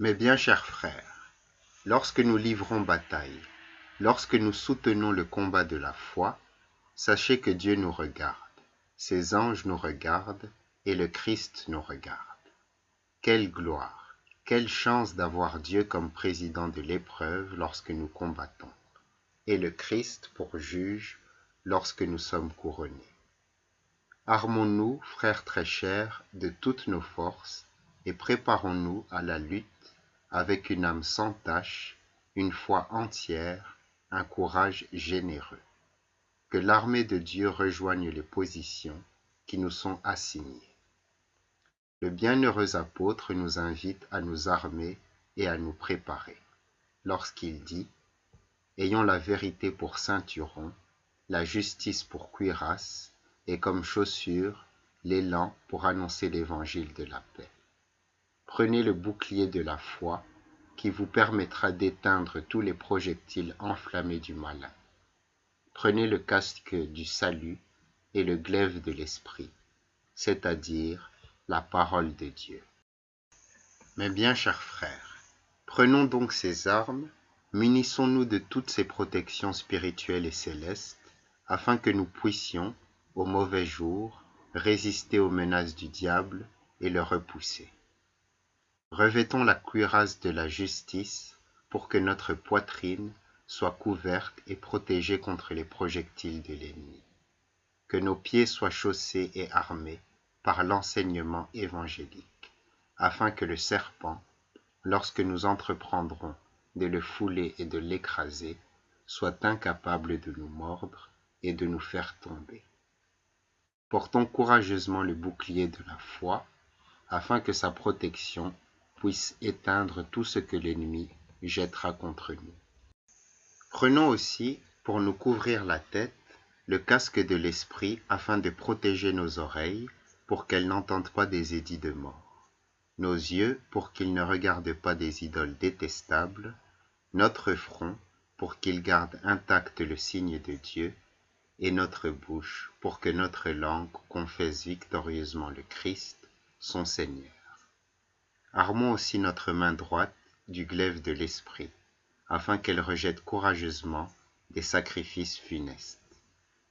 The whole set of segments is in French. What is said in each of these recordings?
Mes bien chers frères, lorsque nous livrons bataille, lorsque nous soutenons le combat de la foi, sachez que Dieu nous regarde, ses anges nous regardent et le Christ nous regarde. Quelle gloire, quelle chance d'avoir Dieu comme président de l'épreuve lorsque nous combattons, et le Christ pour juge lorsque nous sommes couronnés. Armons-nous, frères très chers, de toutes nos forces et préparons-nous à la lutte avec une âme sans tache, une foi entière, un courage généreux. Que l'armée de Dieu rejoigne les positions qui nous sont assignées. Le bienheureux apôtre nous invite à nous armer et à nous préparer, lorsqu'il dit « Ayons la vérité pour ceinturon, la justice pour cuirasse, et comme chaussure, l'élan pour annoncer l'évangile de la paix. Prenez le bouclier de la foi qui vous permettra d'éteindre tous les projectiles enflammés du malin. Prenez le casque du salut et le glaive de l'esprit, c'est-à-dire la parole de Dieu. Mes bien chers frères, prenons donc ces armes, munissons-nous de toutes ces protections spirituelles et célestes, afin que nous puissions, au mauvais jour, résister aux menaces du diable et le repousser. Revêtons la cuirasse de la justice pour que notre poitrine soit couverte et protégée contre les projectiles de l'ennemi. Que nos pieds soient chaussés et armés par l'enseignement évangélique, afin que le serpent, lorsque nous entreprendrons de le fouler et de l'écraser, soit incapable de nous mordre et de nous faire tomber. Portons courageusement le bouclier de la foi, afin que sa protection puisse éteindre tout ce que l'ennemi jettera contre nous. Prenons aussi, pour nous couvrir la tête, le casque de l'esprit afin de protéger nos oreilles pour qu'elles n'entendent pas des édits de mort, nos yeux pour qu'ils ne regardent pas des idoles détestables, notre front pour qu'il garde intact le signe de Dieu, et notre bouche pour que notre langue confesse victorieusement le Christ, son Seigneur. Armons aussi notre main droite du glaive de l'esprit, afin qu'elle rejette courageusement des sacrifices funestes,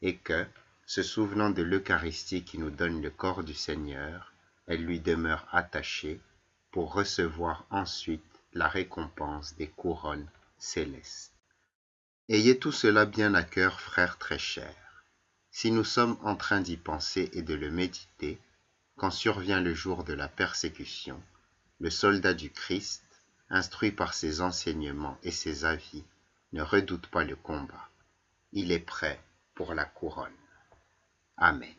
et que, se souvenant de l'Eucharistie qui nous donne le corps du Seigneur, elle lui demeure attachée pour recevoir ensuite la récompense des couronnes célestes. Ayez tout cela bien à cœur, frères très chers. Si nous sommes en train d'y penser et de le méditer, quand survient le jour de la persécution, le soldat du Christ, instruit par ses enseignements et ses avis, ne redoute pas le combat. Il est prêt pour la couronne. Amen.